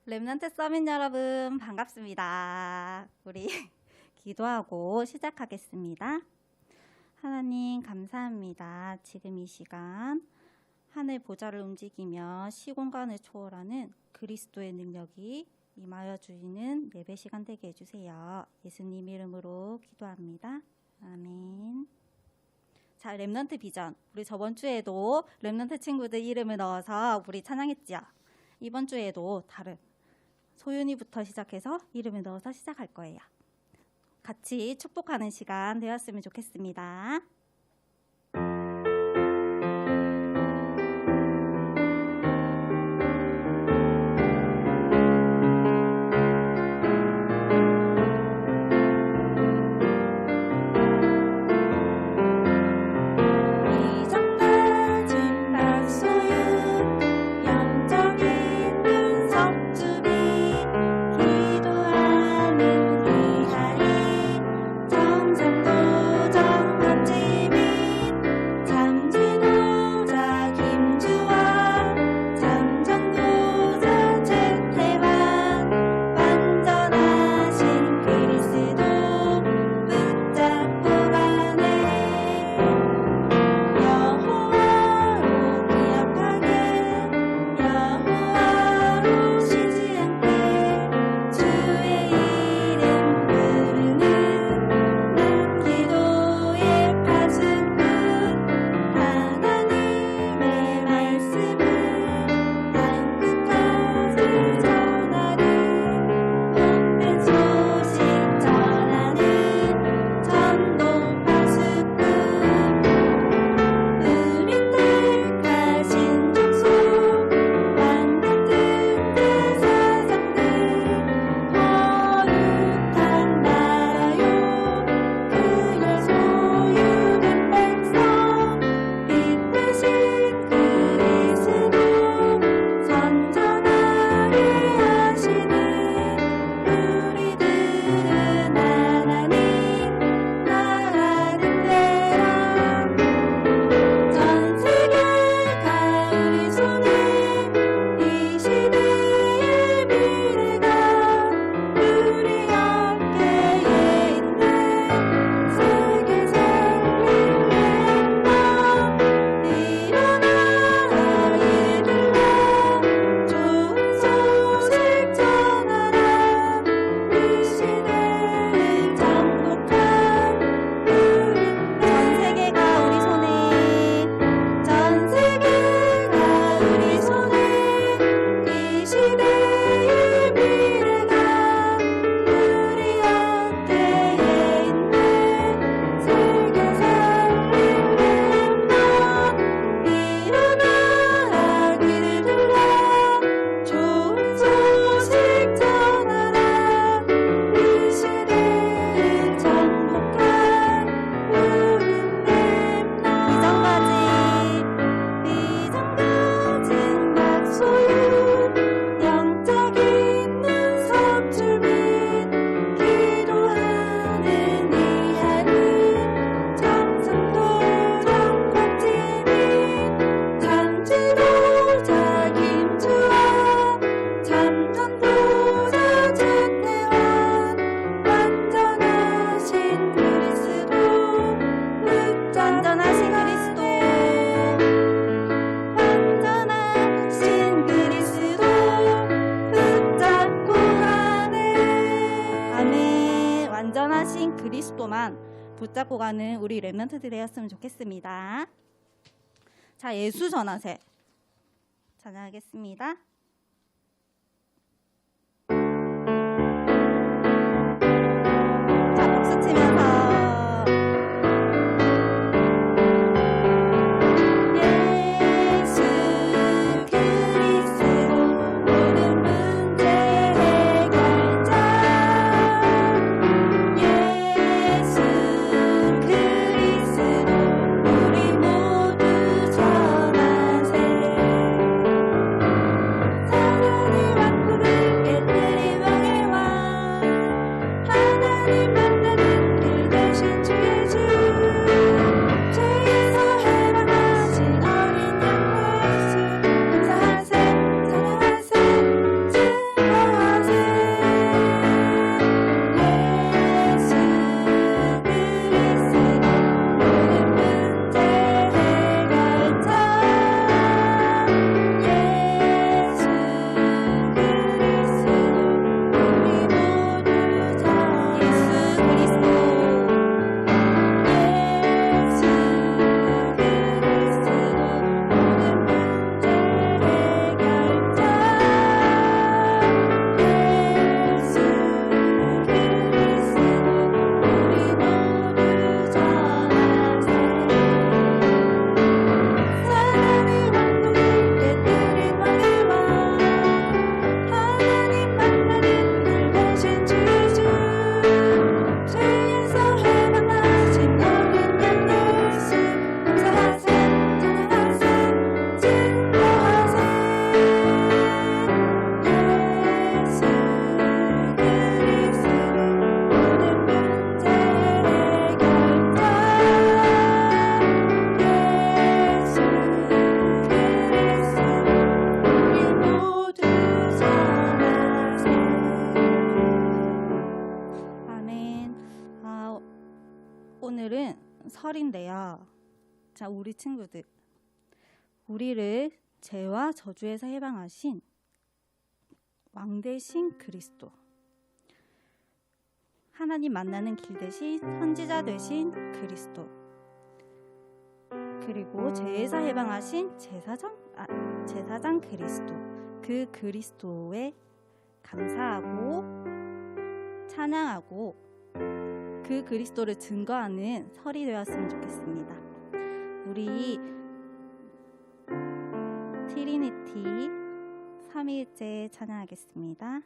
렘넌트 서밋 여러분 반갑습니다. 우리 기도하고 시작하겠습니다. 하나님 감사합니다. 지금 이 시간 하늘 보좌를 움직이며 시공간을 초월하는 그리스도의 능력이 임하여 주시는 예배 시간 되게 해주세요. 예수님 이름으로 기도합니다. 아멘. 자, 렘넌트 비전. 우리 저번 주에도 렘넌트 친구들 이름을 넣어서 우리 찬양했죠. 이번 주에도 다른 소윤이부터 시작해서 이름을 넣어서 시작할 거예요. 같이 축복하는 시간 되었으면 좋겠습니다. 붙잡고 가는 우리 렘넌트들 되었으면 좋겠습니다. 자, 예수 전하세 찬양하겠습니다. 자, 박수 치면서 설인데요. 자, 우리 친구들, 우리를 죄와 저주에서 해방하신 왕 대신 그리스도, 하나님 만나는 길 대신 선지자 되신 그리스도, 그리고 죄에서 해방하신 제사장 그리스도, 그 그리스도에 감사하고 찬양하고 그 그리스도를 증거하는 설이 되었으면 좋겠습니다. 우리 트리니티 삼위일체 찬양하겠습니다.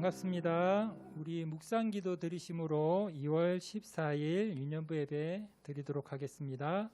반갑습니다. 우리 묵상기도 드리심으로 2월 14일 유년부 예배 드리도록 하겠습니다.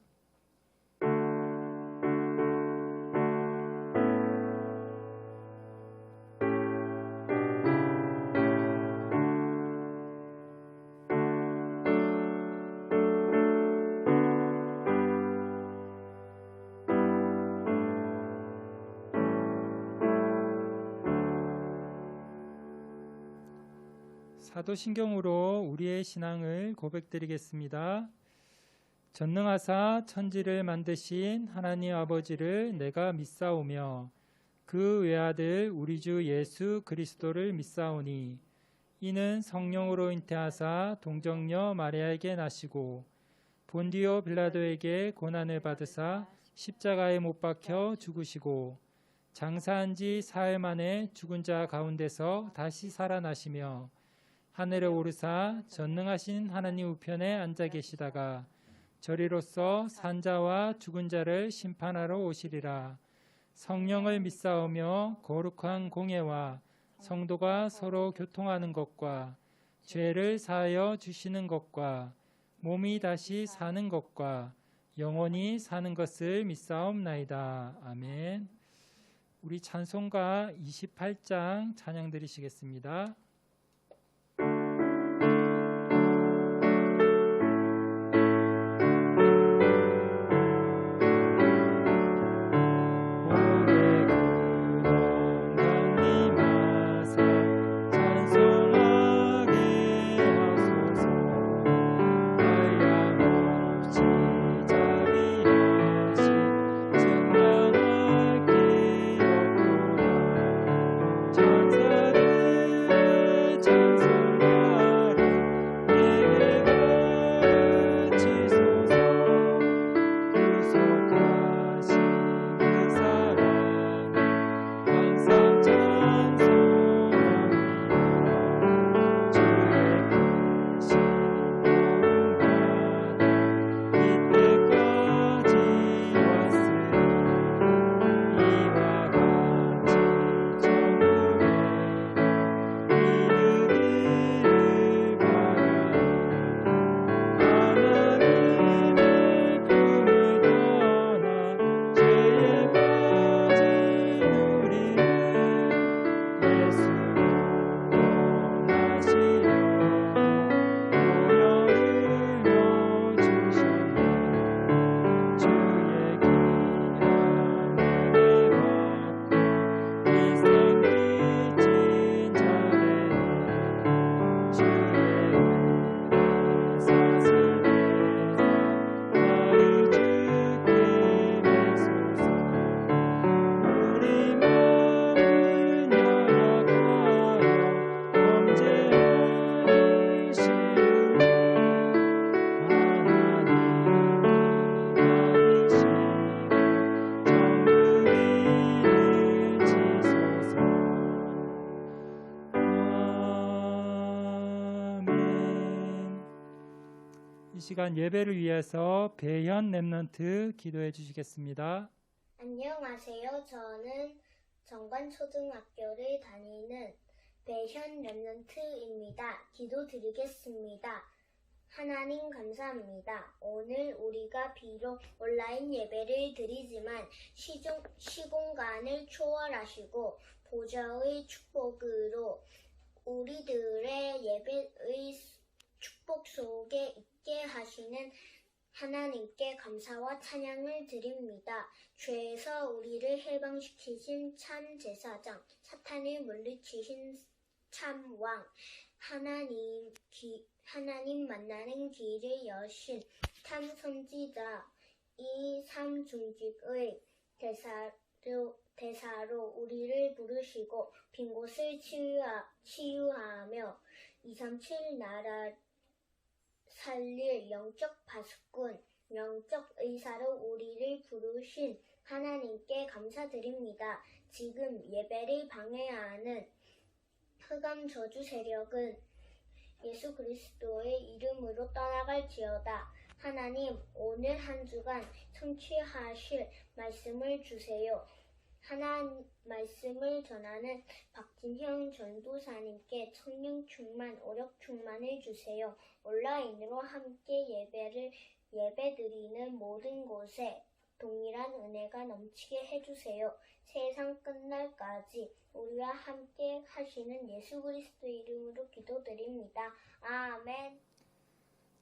사도신경으로 우리의 신앙을 고백드리겠습니다. 전능하사 천지를 만드신 하나님 아버지를 내가 믿사오며 그 외아들 우리 주 예수 그리스도를 믿사오니 이는 성령으로 잉태하사 동정녀 마리아에게 나시고 본디오 빌라도에게 고난을 받으사 십자가에 못 박혀 죽으시고 장사한 지 사흘 만에 죽은 자 가운데서 다시 살아나시며 하늘에 오르사 전능하신 하나님 우편에 앉아 계시다가 저리로서 산자와 죽은 자를 심판하러 오시리라. 성령을 믿사오며 거룩한 공예와 성도가 서로 교통하는 것과 죄를 사하여 주시는 것과 몸이 다시 사는 것과 영원히 사는 것을 믿사옵나이다. 아멘. 우리 찬송가 28장 찬양 드리시겠습니다. 이 시간 예배를 위해서 배현 랩런트 기도해 주시겠습니다. 안녕하세요. 저는 정관초등학교를 다니는 배현 랩런트입니다. 기도드리겠습니다. 하나님 감사합니다. 오늘 우리가 비록 온라인 예배를 드리지만 시공간을 초월하시고 보좌의 축복으로 우리들의 예배의 축복 속에 있게 하시는 하나님께 감사와 찬양을 드립니다. 죄에서 우리를 해방시키신 참 제사장, 사탄을 물리치신 참 왕, 하나님 만나는 길을 여신 참 선지자, 이 삼중직의 대사로 우리를 부르시고 빈 곳을 치유하며 237 나라 살릴 영적 파수꾼, 영적 의사로 우리를 부르신 하나님께 감사드립니다. 지금 예배를 방해하는 흑암 저주 세력은 예수 그리스도의 이름으로 떠나갈지어다. 하나님, 오늘 한 주간 성취하실 말씀을 주세요. 하나님 말씀을 전하는 박진형 전도사님께 성령 충만, 오력 충만을 주세요. 온라인으로 함께 예배드리는 모든 곳에 동일한 은혜가 넘치게 해주세요. 세상 끝날까지 우리와 함께 하시는 예수 그리스도 이름으로 기도드립니다. 아멘.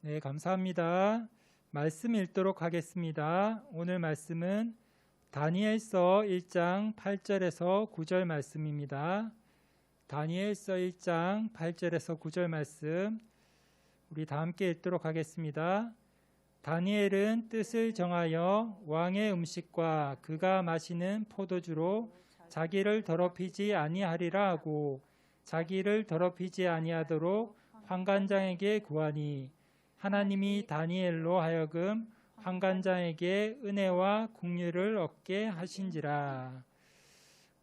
네, 감사합니다. 말씀 읽도록 하겠습니다. 오늘 말씀은 다니엘서 1장 8절에서 9절 말씀입니다. 다니엘서 1장 8절에서 9절 말씀 우리 다 함께 읽도록 하겠습니다. 다니엘은 뜻을 정하여 왕의 음식과 그가 마시는 포도주로 자기를 더럽히지 아니하리라 하고 자기를 더럽히지 아니하도록 환관장에게 구하니 하나님이 다니엘로 하여금 환관장에게 은혜와 긍휼을 얻게 하신지라.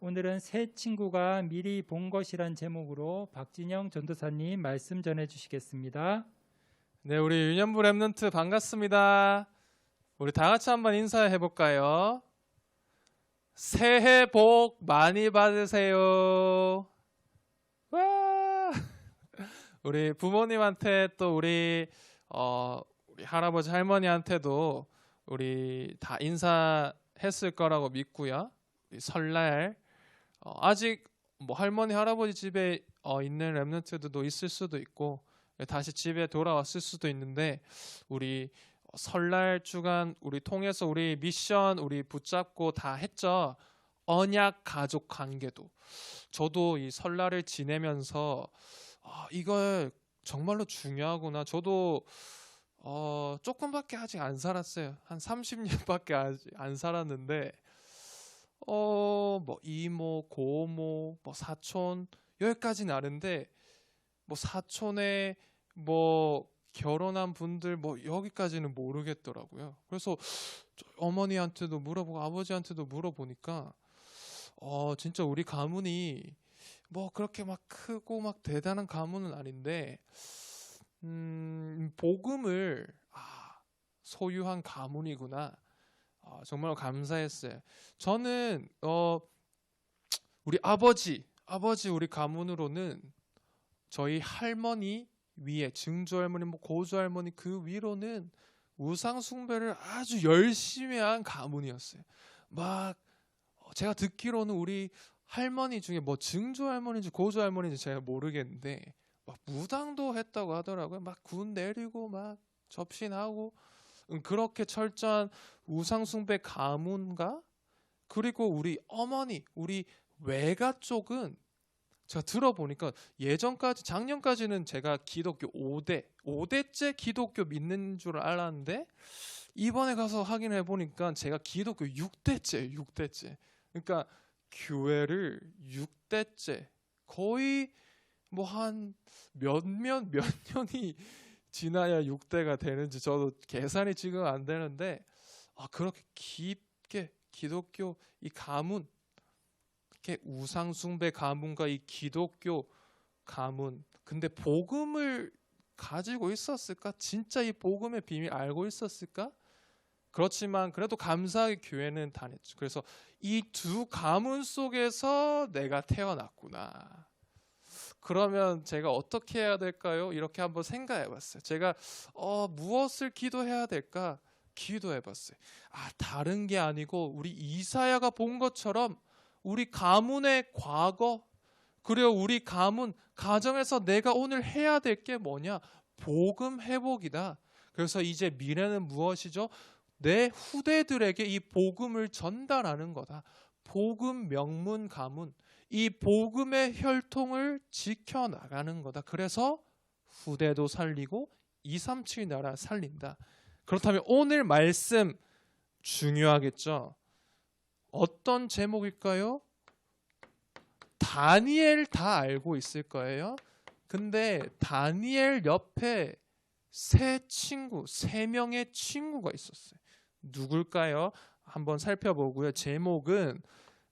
오늘은 새 친구가 미리 본 것이란 제목으로 박진영 전도사님 말씀 전해 주시겠습니다. 네, 우리 유년부 랩런트 반갑습니다. 우리 다 같이 한번 인사해 볼까요? 새해 복 많이 받으세요. 와! 우리 부모님한테 또 우리 할아버지 할머니한테도 우리 다 인사했을 거라고 믿고요. 설날 아직 뭐 할머니 할아버지 집에 있는 랩런트들도 있을 수도 있고 다시 집에 돌아왔을 수도 있는데 우리 설날 주간 우리 통해서 우리 미션 우리 붙잡고 다 했죠. 언약 가족 관계도. 저도 이 설날을 지내면서 이걸 정말로 중요하구나. 저도 조금밖에 아직 안 살았어요. 한 30년밖에 아직 안 살았는데 뭐 이모, 고모, 뭐 사촌 여기까지는 아는데 뭐 사촌에 뭐 결혼한 분들 뭐 여기까지는 모르겠더라고요. 그래서 어머니한테도 물어보고 아버지한테도 물어보니까 진짜 우리 가문이 뭐 그렇게 막 크고 막 대단한 가문은 아닌데 복음을 소유한 가문이구나. 정말 감사했어요. 저는 우리 아버지 우리 가문으로는 저희 할머니 위에 증조 할머니 뭐 고조 할머니 그 위로는 우상 숭배를 아주 열심히 한 가문이었어요. 막 제가 듣기로는 우리 할머니 중에 뭐 증조 할머니인지 고조 할머니인지 제가 모르겠는데 막 무당도 했다고 하더라고요. 막 군 내리고 막 접신하고 그렇게 철저한 우상 숭배 가문가? 그리고 우리 어머니 우리 외가 쪽은 제가 들어보니까 예전까지 작년까지는 제가 기독교 5대째 기독교 믿는 줄 알았는데 이번에 가서 확인해 보니까 제가 기독교 6대째. 그러니까 교회를 6대째 거의 뭐 한 몇 년이 지나야 6대가 되는지 저도 계산이 지금 안 되는데 그렇게 깊게 기독교 이 가문 이렇게 우상 숭배 가문과 이 기독교 가문 근데 복음을 가지고 있었을까? 진짜 이 복음의 비밀 알고 있었을까? 그렇지만 그래도 감사하게 교회는 다녔죠. 그래서 이 두 가문 속에서 내가 태어났구나. 그러면 제가 어떻게 해야 될까요? 이렇게 한번 생각해 봤어요. 제가 무엇을 기도해야 될까? 기도해 봤어요. 다른 게 아니고 우리 이사야가 본 것처럼 우리 가문의 과거 그리고 우리 가정에서 내가 오늘 해야 될 게 뭐냐? 복음 회복이다. 그래서 이제 미래는 무엇이죠? 내 후대들에게 이 복음을 전달하는 거다. 복음 명문 가문 이 복음의 혈통을 지켜나가는 거다. 그래서 후대도 살리고 237 나라 살린다. 그렇다면 오늘 말씀 중요하겠죠. 어떤 제목일까요? 다니엘 다 알고 있을 거예요. 근데 다니엘 옆에 세 명의 친구가 있었어요. 누굴까요? 한번 살펴보고요. 제목은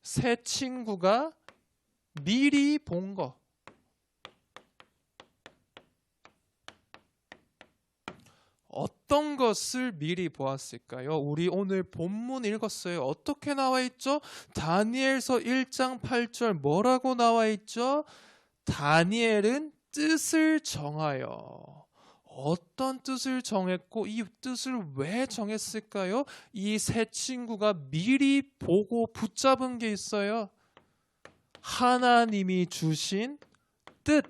세 친구가 미리 본 거. 어떤 것을 미리 보았을까요? 우리 오늘 본문 읽었어요. 어떻게 나와 있죠? 다니엘서 1장 8절 뭐라고 나와 있죠? 다니엘은 뜻을 정하여. 어떤 뜻을 정했고 이 뜻을 왜 정했을까요? 이 세 친구가 미리 보고 붙잡은 게 있어요. 하나님이 주신 뜻.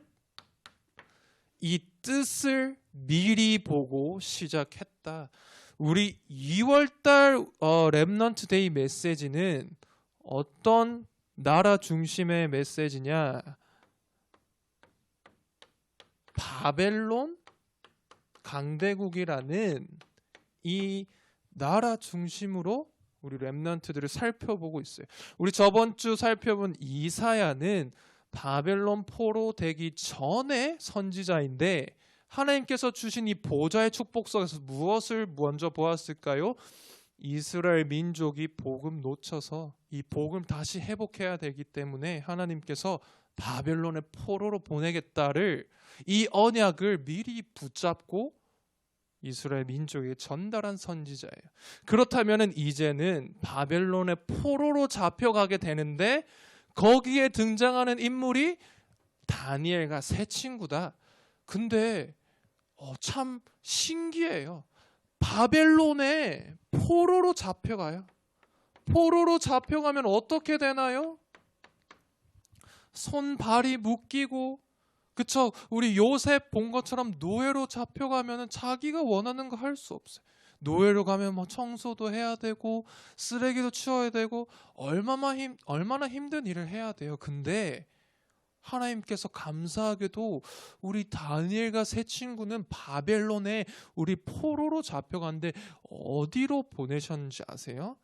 이 뜻을 미리 보고 시작했다. 우리 2월달 렘넌트 데이 메시지는 어떤 나라 중심의 메시지냐? 바벨론 강대국이라는 이 나라 중심으로 우리 렘넌트들을 살펴보고 있어요. 우리 저번 주 살펴본 이사야는 바벨론 포로 되기 전에 선지자인데 하나님께서 주신 이 보좌의 축복 속에서 무엇을 먼저 보았을까요? 이스라엘 민족이 복음 놓쳐서 이 복음 다시 회복해야 되기 때문에 하나님께서 바벨론의 포로로 보내겠다를 이 언약을 미리 붙잡고 이스라엘 민족에게 전달한 선지자예요. 그렇다면 이제는 바벨론의 포로로 잡혀가게 되는데 거기에 등장하는 인물이 다니엘과 세 친구다. 근데 참 신기해요. 바벨론에 포로로 잡혀가요. 포로로 잡혀가면 어떻게 되나요? 손발이 묶이고, 그쵸? 우리 요셉 본 것처럼 노예로 잡혀가면 자기가 원하는 거 할 수 없어요. 노예로 가면 뭐 청소도 해야 되고 쓰레기도 치워야 되고 얼마나 힘든 일을 해야 돼요. 근데 하나님께서 감사하게도 우리 다니엘과 세 친구는 바벨론에 우리 포로로 잡혀갔는데 어디로 보내셨는지 아세요?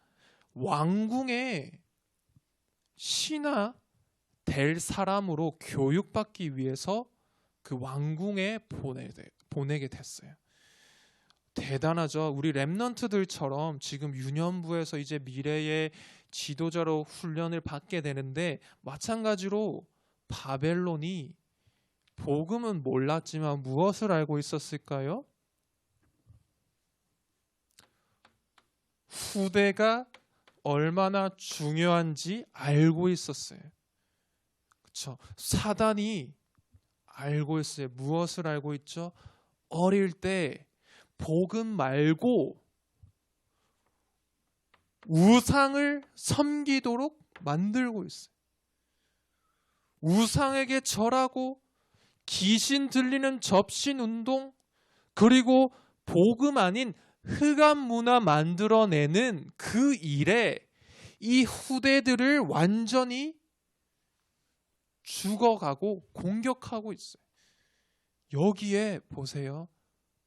왕궁에 신하 될 사람으로 교육받기 위해서 그 왕궁에 보내게 됐어요. 대단하죠. 우리 렘넌트들처럼 지금 유년부에서 이제 미래의 지도자로 훈련을 받게 되는데 마찬가지로 바벨론이 복음은 몰랐지만 무엇을 알고 있었을까요? 후대가 얼마나 중요한지 알고 있었어요. 그렇죠? 사단이 알고 있어요. 무엇을 알고 있죠? 어릴 때 복음 말고 우상을 섬기도록 만들고 있어요. 우상에게 절하고 귀신 들리는 접신 운동, 그리고 복음 아닌 흑암 문화 만들어내는 그 일에 이 후대들을 완전히 죽어가고 공격하고 있어요. 여기에 보세요.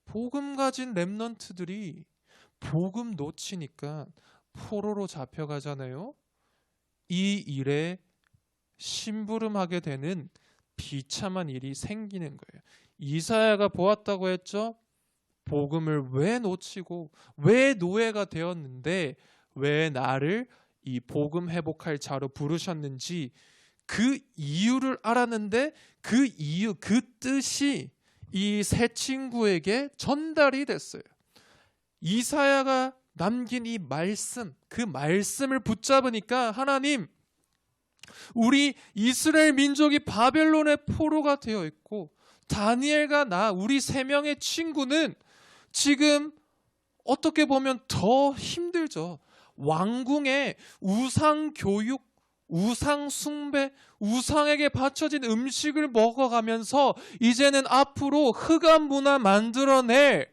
복음 가진 렘넌트들이 복음 놓치니까 포로로 잡혀가잖아요. 이 일에 심부름하게 되는 비참한 일이 생기는 거예요. 이사야가 보았다고 했죠. 복음을 왜 놓치고 왜 노예가 되었는데 왜 나를 이 복음 회복할 자로 부르셨는지 그 이유를 알았는데 그 이유, 그 뜻이 이 세 친구에게 전달이 됐어요. 이사야가 남긴 이 말씀, 그 말씀을 붙잡으니까 하나님, 우리 이스라엘 민족이 바벨론의 포로가 되어 있고 다니엘과 나, 우리 세 명의 친구는 지금 어떻게 보면 더 힘들죠. 왕궁에 우상 교육, 우상 숭배, 우상에게 바쳐진 음식을 먹어가면서 이제는 앞으로 흑암 문화 만들어낼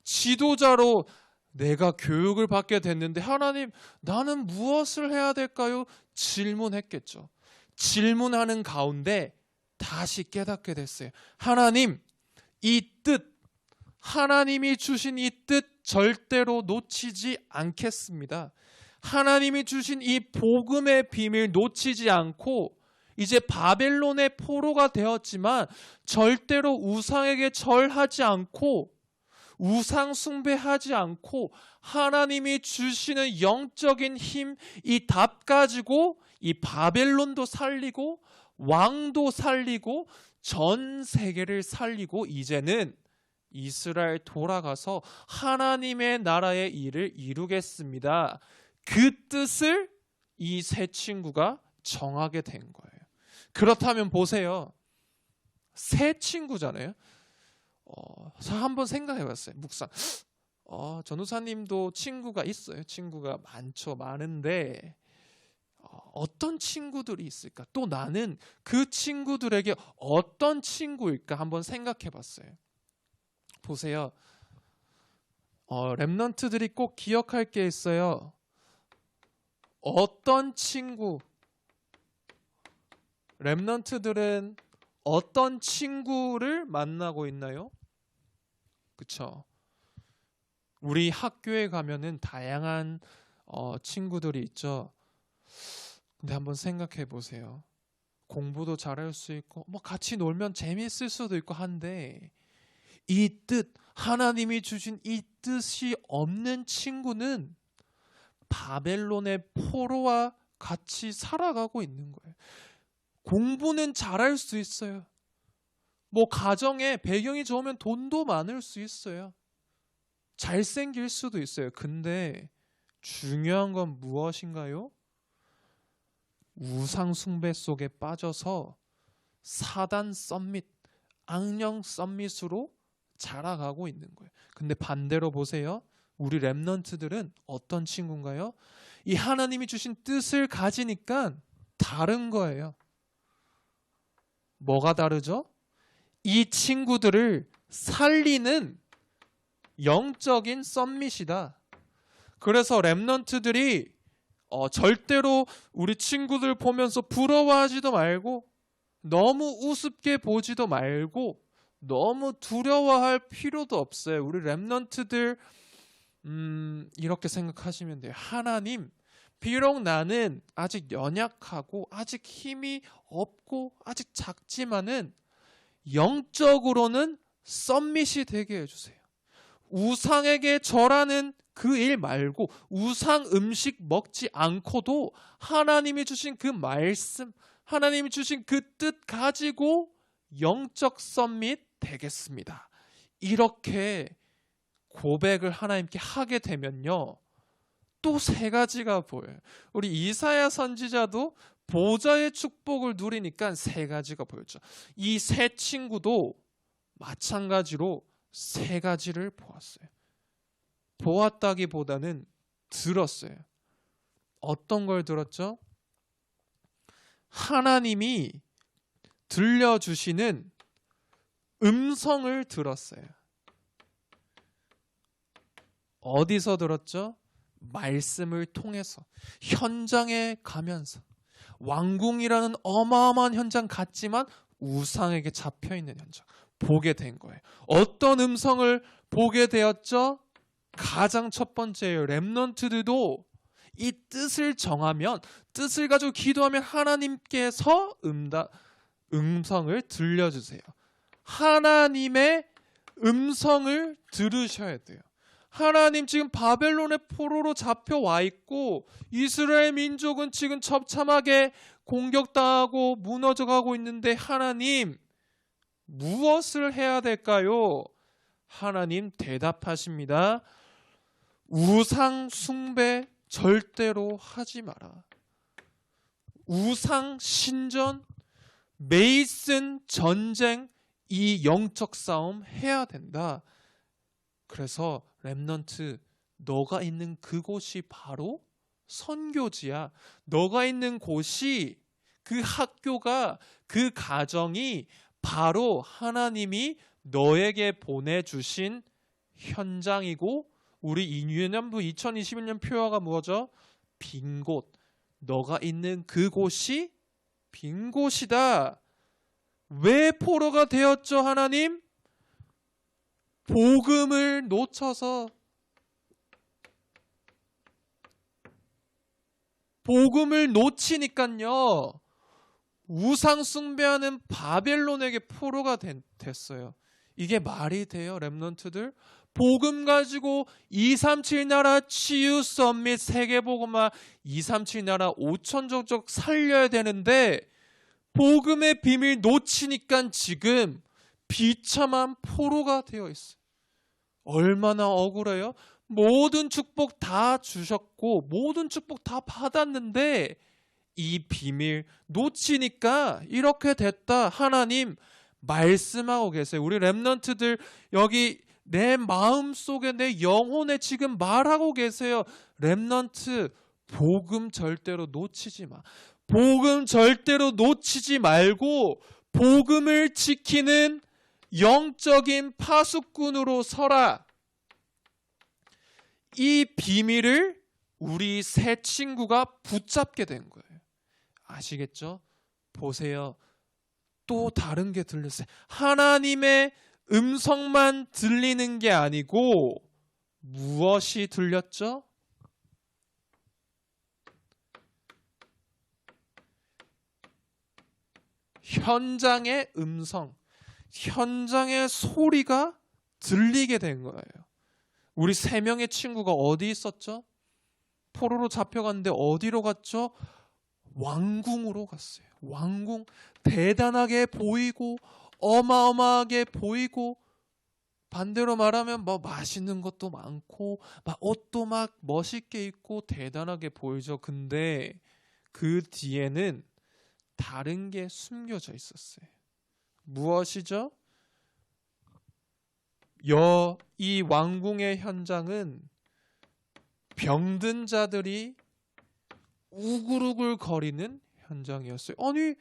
지도자로 내가 교육을 받게 됐는데 하나님, 나는 무엇을 해야 될까요? 질문했겠죠. 질문하는 가운데 다시 깨닫게 됐어요. 하나님, 이 뜻, 하나님이 주신 이 뜻 절대로 놓치지 않겠습니다. 하나님이 주신 이 복음의 비밀 놓치지 않고 이제 바벨론의 포로가 되었지만 절대로 우상에게 절하지 않고 우상 숭배하지 않고 하나님이 주시는 영적인 힘, 이 답 가지고 이 바벨론도 살리고 왕도 살리고 전 세계를 살리고 이제는 이스라엘 돌아가서 하나님의 나라의 일을 이루겠습니다. 그 뜻을 이 세 친구가 정하게 된 거예요. 그렇다면 보세요. 세 친구잖아요. 한번 생각해봤어요. 묵상. 전우사님도 친구가 있어요. 친구가 많은데 어떤 친구들이 있을까? 또 나는 그 친구들에게 어떤 친구일까? 한번 생각해봤어요. 보세요. 렘넌트들이 꼭 기억할 게 있어요. 어떤 친구, 렘넌트들은 어떤 친구를 만나고 있나요? 그쵸? 우리 학교에 가면은 다양한 친구들이 있죠. 근데 한번 생각해 보세요. 공부도 잘할 수 있고 뭐 같이 놀면 재미있을 수도 있고 한데 이 뜻, 하나님이 주신 이 뜻이 없는 친구는 바벨론의 포로와 같이 살아가고 있는 거예요. 공부는 잘할 수 있어요. 뭐 가정에 배경이 좋으면 돈도 많을 수 있어요. 잘생길 수도 있어요. 근데 중요한 건 무엇인가요? 우상 숭배 속에 빠져서 사단 썸밋, 악령 썸밋으로 자라가고 있는 거예요. 근데 반대로 보세요. 우리 렘넌트들은 어떤 친구인가요? 이 하나님이 주신 뜻을 가지니까 다른 거예요. 뭐가 다르죠? 이 친구들을 살리는 영적인 썸밋이다. 그래서 렘넌트들이 절대로 우리 친구들 보면서 부러워하지도 말고 너무 우습게 보지도 말고 너무 두려워할 필요도 없어요. 우리 렘넌트들 이렇게 생각하시면 돼요. 하나님, 비록 나는 아직 연약하고 아직 힘이 없고 아직 작지만은 영적으로는 썸밋이 되게 해주세요. 우상에게 절하는 그 일 말고 우상 음식 먹지 않고도 하나님이 주신 그 말씀, 하나님이 주신 그 뜻 가지고 영적 썸밋 되겠습니다. 이렇게 고백을 하나님께 하게 되면요, 또 세 가지가 보여요. 우리 이사야 선지자도 보좌의 축복을 누리니까 세 가지가 보였죠. 이 세 친구도 마찬가지로 세 가지를 보았어요. 보았다기보다는 들었어요. 어떤 걸 들었죠? 하나님이 들려주시는 음성을 들었어요. 어디서 들었죠? 말씀을 통해서, 현장에 가면서. 왕궁이라는 어마어마한 현장 같지만 우상에게 잡혀있는 현장 보게 된 거예요. 어떤 음성을 보게 되었죠? 가장 첫 번째예요. 렘넌트들도 이 뜻을 정하면, 뜻을 가지고 기도하면 하나님께서 음성을 들려주세요. 하나님의 음성을 들으셔야 돼요. 하나님, 지금 바벨론의 포로로 잡혀와 있고 이스라엘 민족은 지금 처참하게 공격당하고 무너져가고 있는데 하나님, 무엇을 해야 될까요? 하나님 대답하십니다. 우상 숭배 절대로 하지 마라. 우상 신전, 메이슨 전쟁, 이 영적 싸움 해야 된다. 그래서 렘넌트, 너가 있는 그곳이 바로 선교지야. 너가 있는 곳이, 그 학교가, 그 가정이 바로 하나님이 너에게 보내주신 현장이고, 우리 2021년 표어가 무엇이죠? 빈 곳. 너가 있는 그곳이 빈 곳이다. 왜 포로가 되었죠, 하나님? 복음을 놓쳐서. 복음을 놓치니까요, 우상 숭배하는 바벨론에게 포로가 됐어요. 이게 말이 돼요, 렘넌트들? 복음 가지고 237 나라 치유 썸밋 세계복음화 237 나라 5천족족 살려야 되는데 복음의 비밀 놓치니까 지금 비참한 포로가 되어 있어요. 얼마나 억울해요? 모든 축복 다 주셨고 모든 축복 다 받았는데 이 비밀 놓치니까 이렇게 됐다. 하나님 말씀하고 계세요. 우리 렘넌트들 여기 내 마음속에, 내 영혼에 지금 말하고 계세요. 렘넌트, 복음 절대로 놓치지 마. 복음 절대로 놓치지 말고 복음을 지키는 영적인 파수꾼으로 서라. 이 비밀을 우리 세 친구가 붙잡게 된 거예요. 아시겠죠? 보세요. 또 다른 게 들렸어요. 하나님의 음성만 들리는 게 아니고 무엇이 들렸죠? 현장의 음성, 현장의 소리가 들리게 된 거예요. 우리 3명의 친구가 어디 있었죠? 포로로 잡혀갔는데 어디로 갔죠? 왕궁으로 갔어요. 왕궁, 대단하게 보이고 어마어마하게 보이고, 반대로 말하면 뭐 맛있는 것도 많고 막 옷도 막 멋있게 입고 대단하게 보이죠. 근데 그 뒤에는 다른 게 숨겨져 있었어요. 무엇이죠? 이 왕궁의 현장은 병든 자들이 우글우글 거리는 현장이었어요. 아니,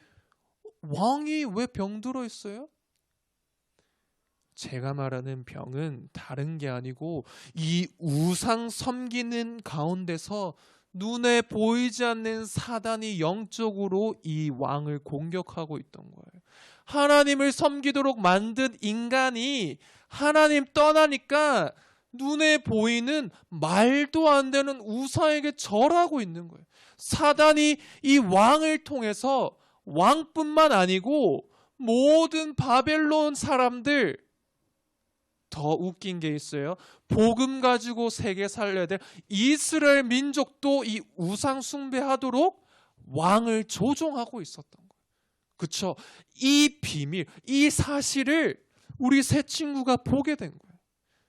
왕이 왜 병들어 있어요? 제가 말하는 병은 다른 게 아니고 이 우상 섬기는 가운데서 눈에 보이지 않는 사단이 영적으로 이 왕을 공격하고 있던 거예요. 하나님을 섬기도록 만든 인간이 하나님 떠나니까 눈에 보이는 말도 안 되는 우상에게 절하고 있는 거예요. 사단이 이 왕을 통해서 왕뿐만 아니고 모든 바벨론 사람들, 더 웃긴 게 있어요. 복음 가지고 세계 살려야 될 이스라엘 민족도 이 우상 숭배하도록 왕을 조종하고 있었던 거예요. 그렇죠? 이 비밀, 이 사실을 우리 세 친구가 보게 된 거예요.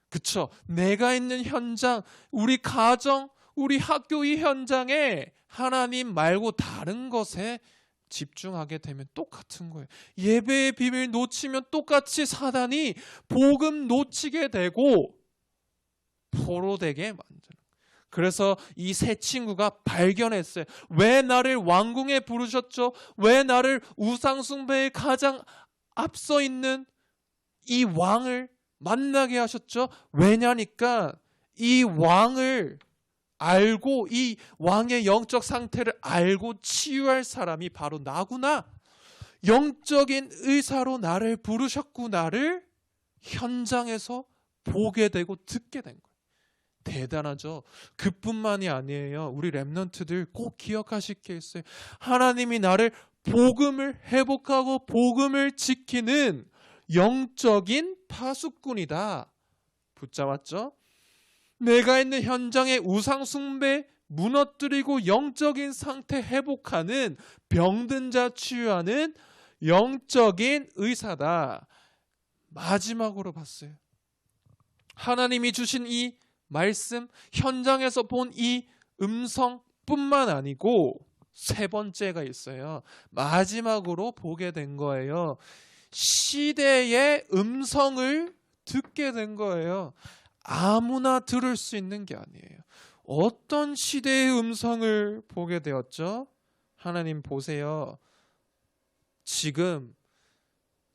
그렇죠? 내가 있는 현장, 우리 가정, 우리 학교 이 현장에 하나님 말고 다른 것에 집중하게 되면 똑같은 거예요. 예배의 비밀 놓치면 똑같이 사단이 복음 놓치게 되고 포로되게 만드는 거예요. 그래서 이 세 친구가 발견했어요. 왜 나를 왕궁에 부르셨죠? 왜 나를 우상숭배에 가장 앞서 있는 이 왕을 만나게 하셨죠? 왜냐니까 이 왕을 알고, 이 왕의 영적 상태를 알고 치유할 사람이 바로 나구나. 영적인 의사로 나를 부르셨구나를 현장에서 보게 되고 듣게 된 거예요. 대단하죠? 그뿐만이 아니에요. 우리 렘넌트들 꼭 기억하실 게 있어요. 하나님이 나를 복음을 회복하고 복음을 지키는 영적인 파수꾼이다. 붙잡았죠? 내가 있는 현장의 우상 숭배 무너뜨리고 영적인 상태 회복하는, 병든 자 치유하는 영적인 의사다. 마지막으로 봤어요. 하나님이 주신 이 말씀, 현장에서 본 이 음성뿐만 아니고 세 번째가 있어요. 마지막으로 보게 된 거예요. 시대의 음성을 듣게 된 거예요. 아무나 들을 수 있는 게 아니에요. 어떤 시대의 음성을 보게 되었죠? 하나님 보세요. 지금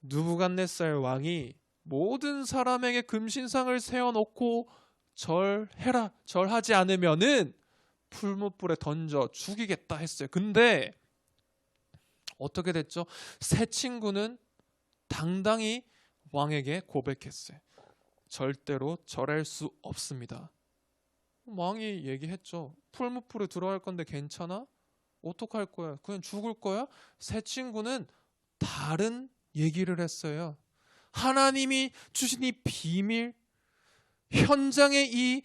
느부갓네살 왕이 모든 사람에게 금신상을 세워놓고 절해라, 절하지 않으면은 풀무불에 던져 죽이겠다 했어요. 근데 어떻게 됐죠? 세 친구는 당당히 왕에게 고백했어요. 절대로 절할 수 없습니다. 왕이 얘기했죠. 풀무불에 들어갈 건데 괜찮아? 어떡할 거야? 그냥 죽을 거야? 세 친구는 다른 얘기를 했어요. 하나님이 주신 이 비밀, 현장의 이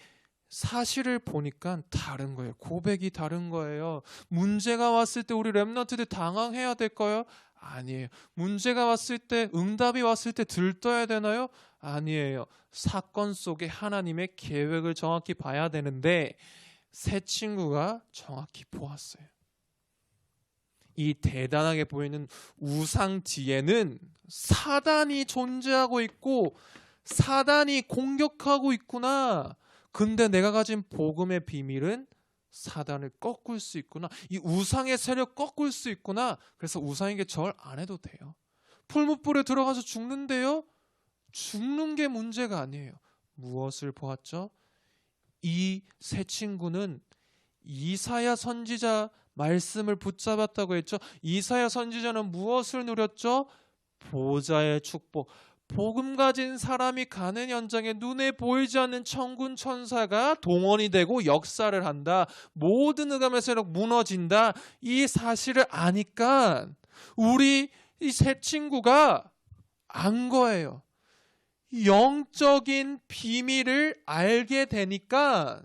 사실을 보니까 다른 거예요. 고백이 다른 거예요. 문제가 왔을 때 우리 렘넌트들 당황해야 될까요? 아니에요. 문제가 왔을 때, 응답이 왔을 때 들떠야 되나요? 아니에요. 사건 속에 하나님의 계획을 정확히 봐야 되는데 세 친구가 정확히 보았어요. 이 대단하게 보이는 우상 뒤에는 사단이 존재하고 있고 사단이 공격하고 있구나. 근데 내가 가진 복음의 비밀은 사단을 꺾을 수 있구나. 이 우상의 세력 꺾을 수 있구나. 그래서 우상에게 절 안 해도 돼요. 풀무불에 들어가서 죽는데요. 죽는 게 문제가 아니에요. 무엇을 보았죠? 이 세 친구는 이사야 선지자 말씀을 붙잡았다고 했죠. 이사야 선지자는 무엇을 누렸죠? 보좌의 축복. 복음 가진 사람이 가는 현장에 눈에 보이지 않는 천군 천사가 동원이 되고 역사를 한다. 모든 흑암의 세력 무너진다. 이 사실을 아니까 우리 이 세 친구가 안 거예요. 영적인 비밀을 알게 되니까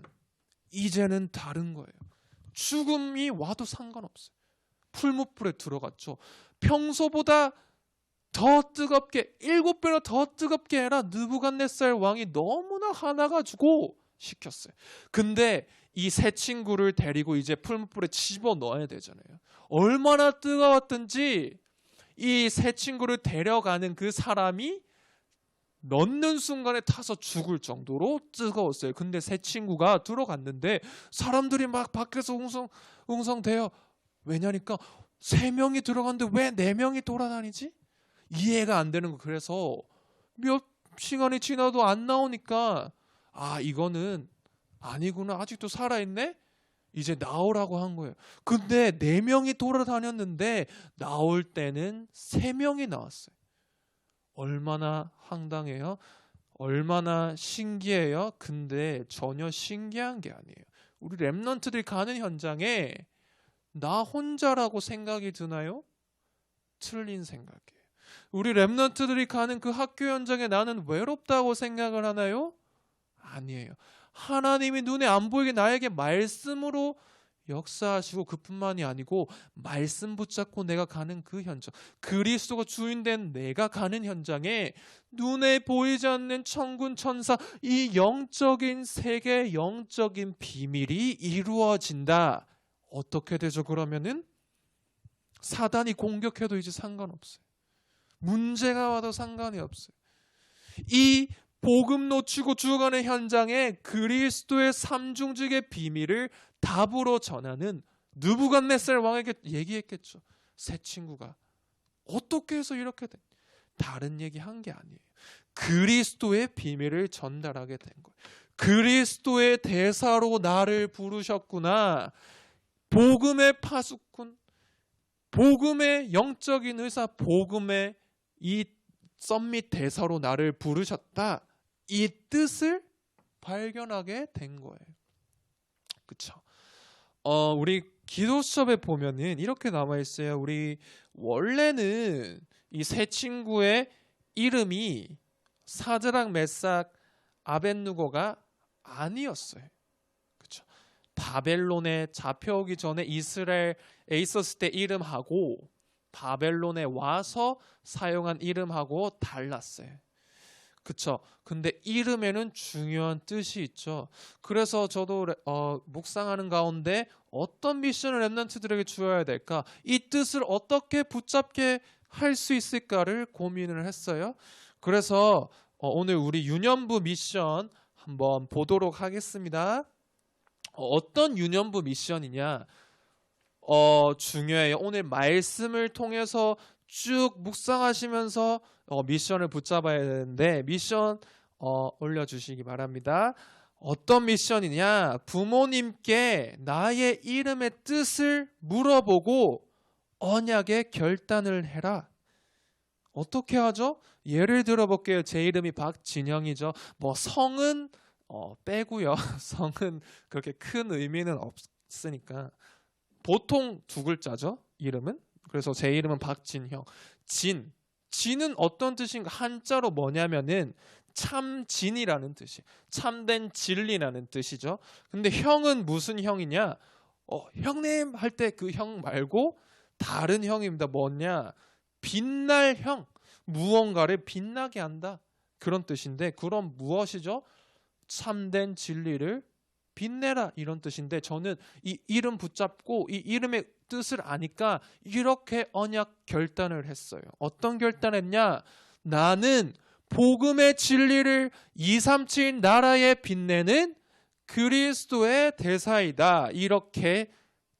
이제는 다른 거예요. 죽음이 와도 상관없어요. 풀무불에 들어갔죠. 평소보다 더 뜨겁게 7배나 더 뜨겁게 해라. 느부갓네살 왕이 너무나 화나가지고 시켰어요. 근데 이 세 친구를 데리고 이제 풀무불에 집어넣어야 되잖아요. 얼마나 뜨거웠든지 이 세 친구를 데려가는 그 사람이 넣는 순간에 타서 죽을 정도로 뜨거웠어요. 근데 세 친구가 들어갔는데 사람들이 막 밖에서 웅성대요. 왜냐니까 3명이 들어갔는데 왜 4명이 돌아다니지? 이해가 안 되는 거. 그래서 몇 시간이 지나도 안 나오니까 아, 이거는 아니구나. 아직도 살아있네? 이제 나오라고 한 거예요. 근데 4명이 돌아다녔는데 나올 때는 3명이 나왔어요. 얼마나 황당해요? 얼마나 신기해요? 근데 전혀 신기한 게 아니에요. 우리 렘넌트들이 가는 현장에 나 혼자라고 생각이 드나요? 틀린 생각이에요. 우리 렘넌트들이 가는 그 학교 현장에 나는 외롭다고 생각을 하나요? 아니에요. 하나님이 눈에 안 보이게 나에게 말씀으로 역사하시고 그뿐만이 아니고 말씀 붙잡고 내가 가는 그 현장, 그리스도가 주인된 내가 가는 현장에 눈에 보이지 않는 천군 천사, 이 영적인 세계, 영적인 비밀이 이루어진다. 어떻게 되죠? 그러면은 사단이 공격해도 이제 상관없어요. 문제가 와도 상관이 없어요. 이 복음 놓치고 죽어가는 현장에 그리스도의 삼중직의 비밀을 답으로 전하는 느부갓네살 왕에게 얘기했겠죠. 세 친구가 어떻게 해서 이렇게 된? 다른 얘기 한 게 아니에요. 그리스도의 비밀을 전달하게 된 거예요. 그리스도의 대사로 나를 부르셨구나. 복음의 파수꾼, 복음의 영적인 의사, 복음의 이 썸밋 대사로 나를 부르셨다. 이 뜻을 발견하게 된 거예요. 그렇죠? 우리 기도 수첩에 보면은 이렇게 남아 있어요. 우리 원래는 이 세 친구의 이름이 사드락, 메삭, 아벳느고가 아니었어요. 그렇죠? 바벨론에 잡혀오기 전에 이스라엘에 있었을 때 이름하고 바벨론에 와서 사용한 이름하고 달랐어요. 그쵸? 근데 이름에는 중요한 뜻이 있죠. 그래서 저도 묵상하는 가운데 어떤 미션을 렘넌트들에게 주어야 될까? 이 뜻을 어떻게 붙잡게 할 수 있을까를 고민을 했어요. 그래서 오늘 우리 유년부 미션 한번 보도록 하겠습니다. 어떤 유년부 미션이냐? 중요해요. 오늘 말씀을 통해서 쭉 묵상하시면서 미션을 붙잡아야 되는데 미션 올려주시기 바랍니다. 어떤 미션이냐? 부모님께 나의 이름의 뜻을 물어보고 언약의 결단을 해라. 어떻게 하죠? 예를 들어볼게요. 제 이름이 박진영이죠. 뭐 성은 빼고요. 성은 그렇게 큰 의미는 없으니까 보통 2글자죠. 이름은. 그래서 제 이름은 박진형. 진은 어떤 뜻인가? 한자로 뭐냐면은 참진이라는 뜻이, 참된 진리라는 뜻이죠. 근데 형은 무슨 형이냐? 형님 할 때 그 형 말고 다른 형입니다. 뭐냐? 빛날 형, 무언가를 빛나게 한다. 그런 뜻인데 그럼 무엇이죠? 참된 진리를 빛내라 이런 뜻인데 저는 이 이름 붙잡고 이 이름의 뜻을 아니까 이렇게 언약 결단을 했어요. 어떤 결단했냐? 나는 복음의 진리를 237 나라에 빛내는 그리스도의 대사이다. 이렇게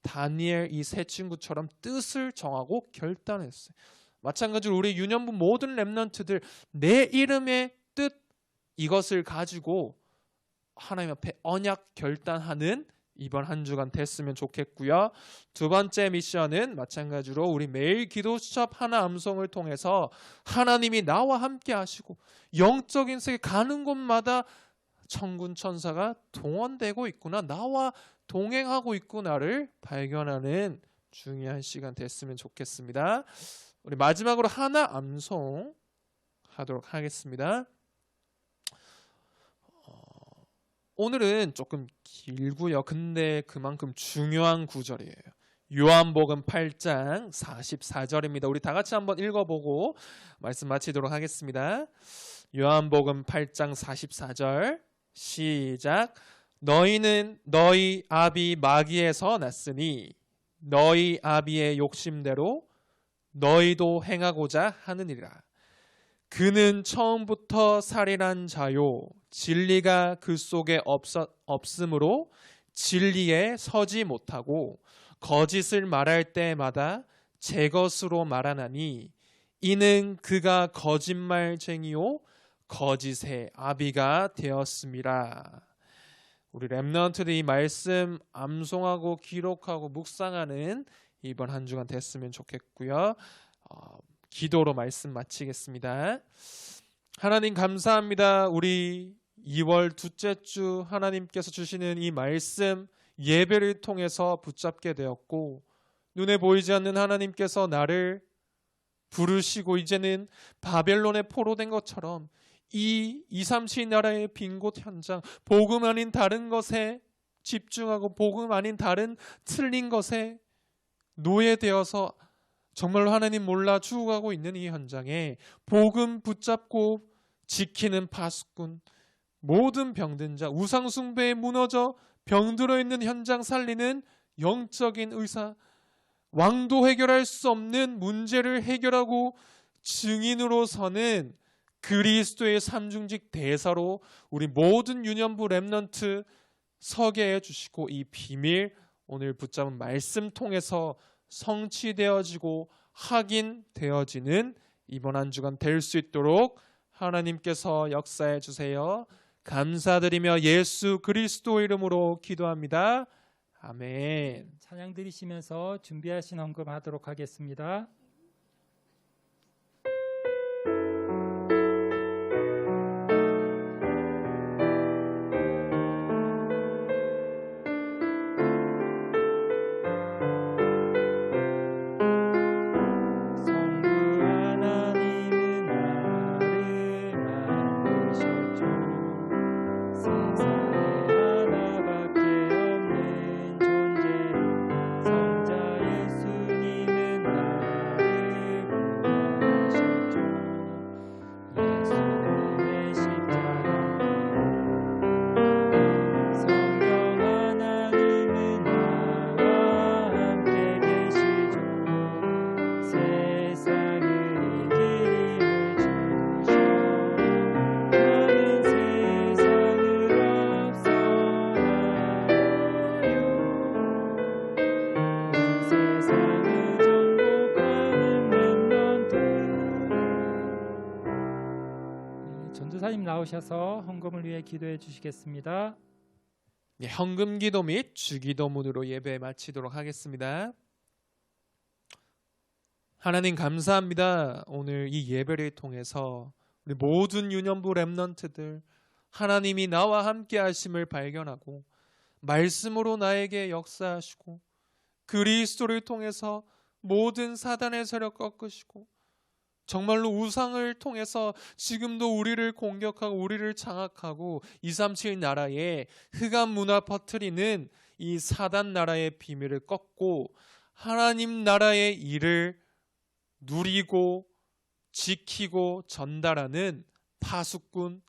다니엘 이 세 친구처럼 뜻을 정하고 결단했어요. 마찬가지로 우리 유년부 모든 렘넌트들 내 이름의 뜻 이것을 가지고 하나님 앞에 언약 결단하는 이번 한 주간 됐으면 좋겠고요. 두 번째 미션은 마찬가지로 우리 매일 기도 수첩 하나 암송을 통해서 하나님이 나와 함께 하시고 영적인 세계 가는 곳마다 천군 천사가 동원되고 있구나, 나와 동행하고 있구나를 발견하는 중요한 시간 됐으면 좋겠습니다. 우리 마지막으로 하나 암송 하도록 하겠습니다. 오늘은 조금 길고요. 근데 그만큼 중요한 구절이에요. 요한복음 8장 44절입니다. 우리 다 같이 한번 읽어보고 말씀 마치도록 하겠습니다. 요한복음 8장 44절 시작. 너희는 너희 아비 마귀에서 났으니 너희 아비의 욕심대로 너희도 행하고자 하느니라. 그는 처음부터 살인한 자요 진리가 그 속에 없으므로 진리에 서지 못하고 거짓을 말할 때마다 제 것으로 말하나니 이는 그가 거짓말쟁이요 거짓의 아비가 되었음이라. 우리 렘넌트들이 이 말씀 암송하고 기록하고 묵상하는 이번 한 주간 됐으면 좋겠고요. 기도로 말씀 마치겠습니다. 하나님 감사합니다. 우리 2월 둘째 주 하나님께서 주시는 이 말씀 예배를 통해서 붙잡게 되었고 눈에 보이지 않는 하나님께서 나를 부르시고 이제는 바벨론에 포로된 것처럼 이 237 나라의 빈 곳 현장 복음 아닌 다른 것에 집중하고 복음 아닌 다른 틀린 것에 노예되어서 정말로 하나님 몰라 죽어가고 있는 이 현장에 복음 붙잡고 지키는 파수꾼 모든 병든 자 우상 숭배에 무너져 병들어 있는 현장 살리는 영적인 의사 왕도 해결할 수 없는 문제를 해결하고 증인으로 서는 그리스도의 삼중직 대사로 우리 모든 유년부 렘넌트 서게 해주시고 이 비밀 오늘 붙잡은 말씀 통해서 성취되어지고 확인되어지는 이번 한 주간 될 수 있도록 하나님께서 역사해 주세요. 감사드리며 예수 그리스도 이름으로 기도합니다. 아멘. 찬양 드리시면서 준비하신 헌금하도록 하겠습니다. 전도사님 나오셔서 헌금을 위해 기도해 주시겠습니다. 네, 헌금 기도 및 주기도문으로 예배 마치도록 하겠습니다. 하나님 감사합니다. 오늘 이 예배를 통해서 우리 모든 유년부 렘넌트들 하나님이 나와 함께 하심을 발견하고 말씀으로 나에게 역사하시고 그리스도를 통해서 모든 사단의 세력 꺾으시고 정말로 우상을 통해서 지금도 우리를 공격하고 우리를 장악하고 237 나라에 흑암 문화 퍼뜨리는 이 사단 나라의 비밀을 꺾고 하나님 나라의 일을 누리고 지키고 전달하는 파수꾼,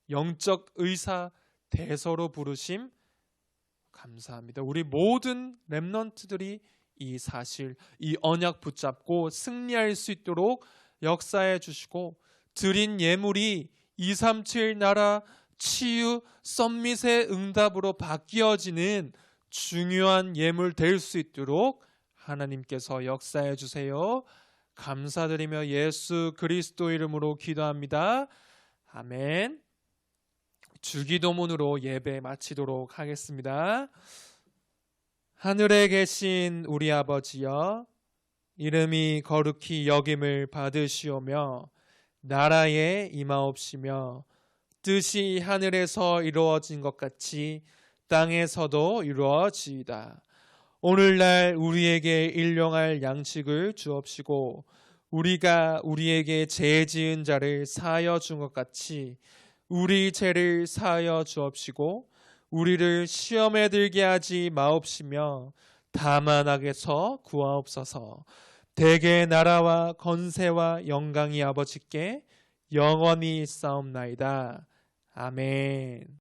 영적 의사, 대서로 부르심 감사합니다. 우리 모든 렘넌트들이 이 사실, 이 언약 붙잡고 승리할 수 있도록 역사해 주시고 드린 예물이 237 나라 치유 썸밋의 응답으로 바뀌어지는 중요한 예물 될 수 있도록 하나님께서 역사해 주세요. 감사드리며 예수 그리스도 이름으로 기도합니다. 아멘. 주기도문으로 예배 마치도록 하겠습니다. 하늘에 계신 우리 아버지여, 이름이 거룩히 여김을 받으시오며 나라에 임하옵시며 뜻이 하늘에서 이루어진 것 같이 땅에서도 이루어지이다. 오늘날 우리에게 일용할 양식을 주옵시고 우리가 우리에게 죄 지은 자를 사하여 준 것 같이 우리 죄를 사하여 주옵시고 우리를 시험에 들게 하지 마옵시며 다만 악에서 구하옵소서. 대개 나라와 건세와 영광이 아버지께 영원히 있사옵나이다. 아멘.